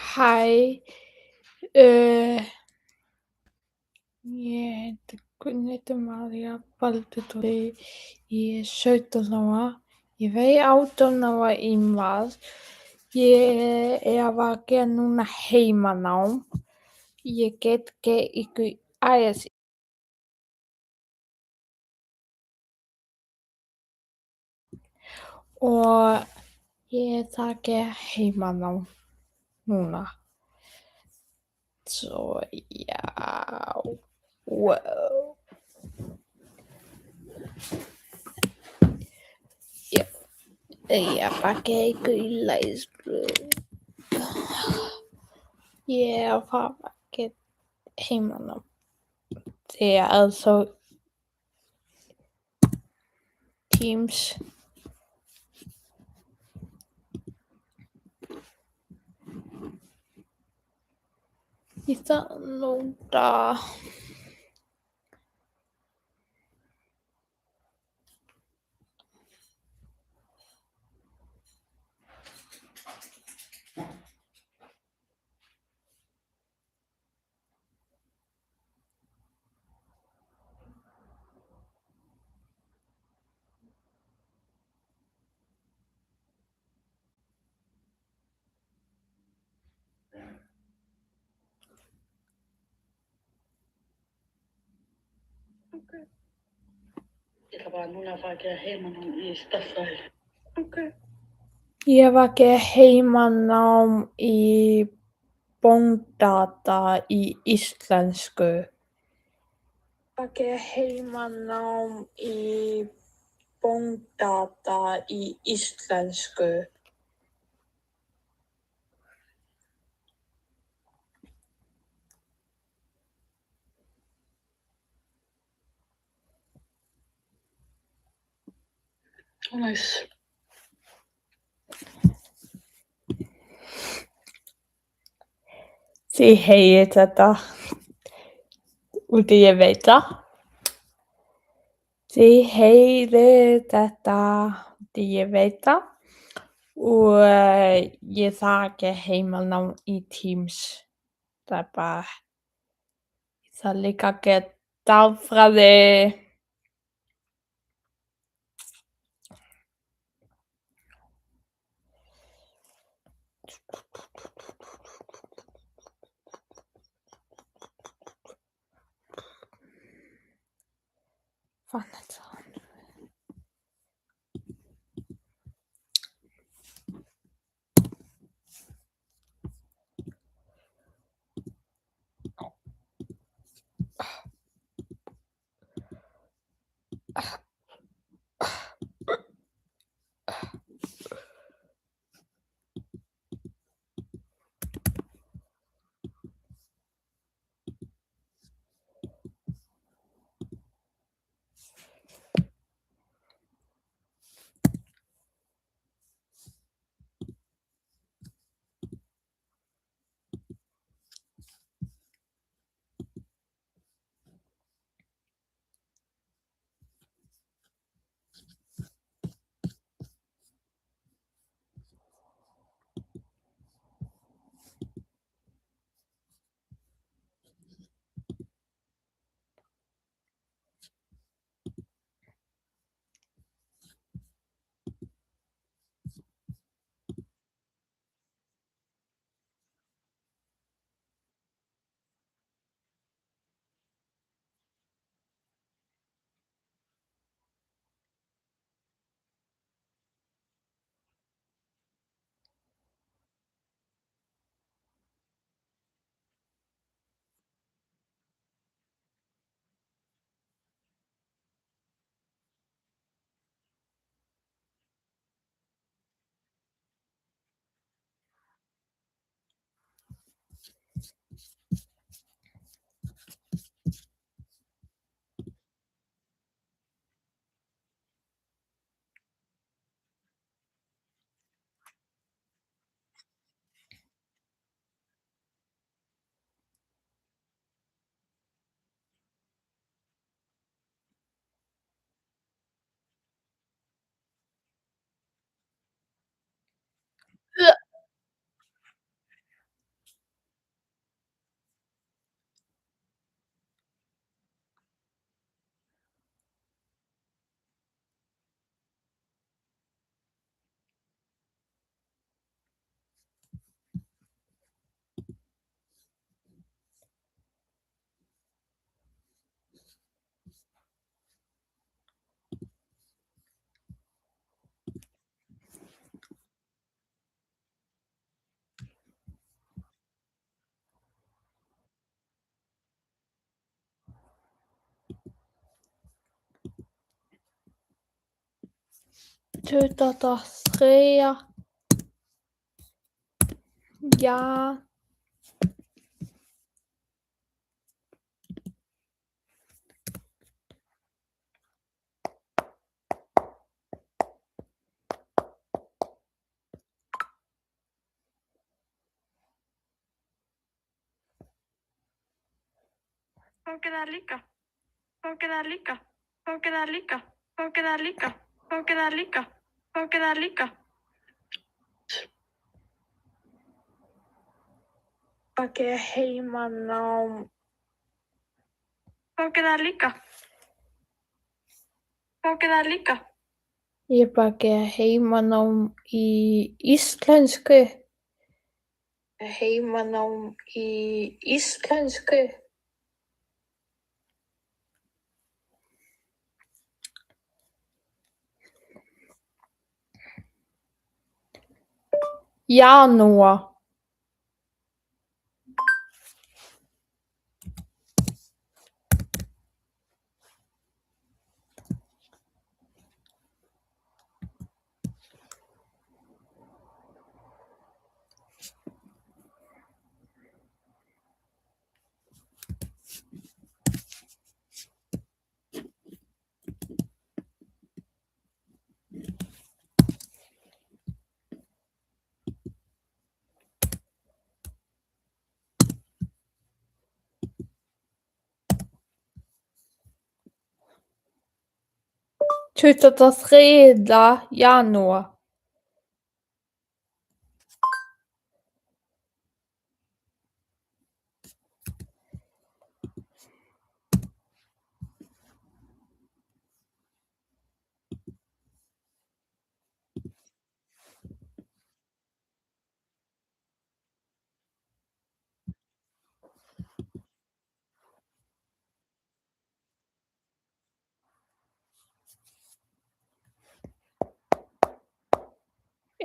Hej, øh, ég heiti Gunnhildur María Baldvinsdóttir, ég er 17 ára, ég vegi 18 ára í mars, ég er að vakna núna heimanám, ég get ykkur aðeins og ég er að gera heimanám núna, svo já, wow. Ég er að gera ykkur í læslu. Ég er að fara að gera heimanám. Det er altså Teams. Ég þarf að nota Ég ætla bara núna að fara að gera heimanám í stærðfræði. Ég var að gera heimanám í bókdata í íslensku. Ég var að gera heimanám í bókdata í íslensku. Næs. Þið heyrið þetta og ég veit það. Þið heyrið þetta og ég veit það. Og ég þarf að gera heimanám í Teams. Það er bara, ég þarf líka að gera stærðfræði. Fann þetta. 23 ja, Bókina líka. Bókina líka. Bókina líka. Bókina líka. Bókina líka. Bókina líka. Baki heimanám. Bókina líka. Bókina líka. ég baki heimanám í íslensku. Heimanám í íslensku. Janúar. Tuttugasta og þriðja janúar.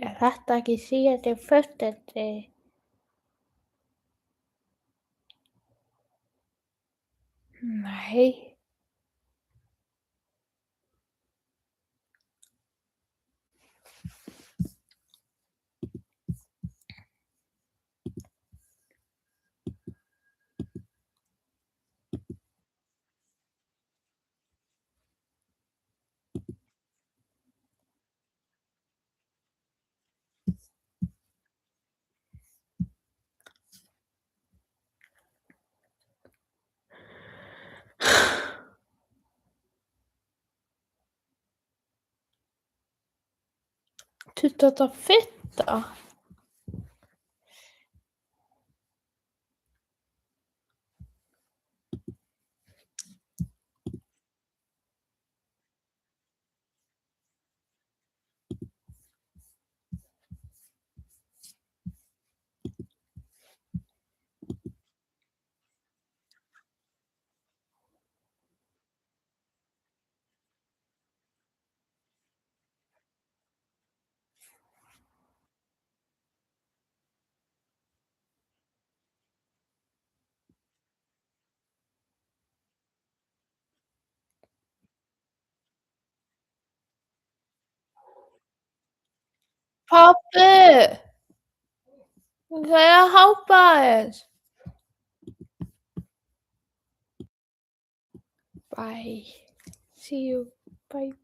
Er þetta ekki síðasti föstudagurinn? Nei. Tuttugasta og fimmta. Pabbi, hvað er hápaðis? Bye. See you. Bye.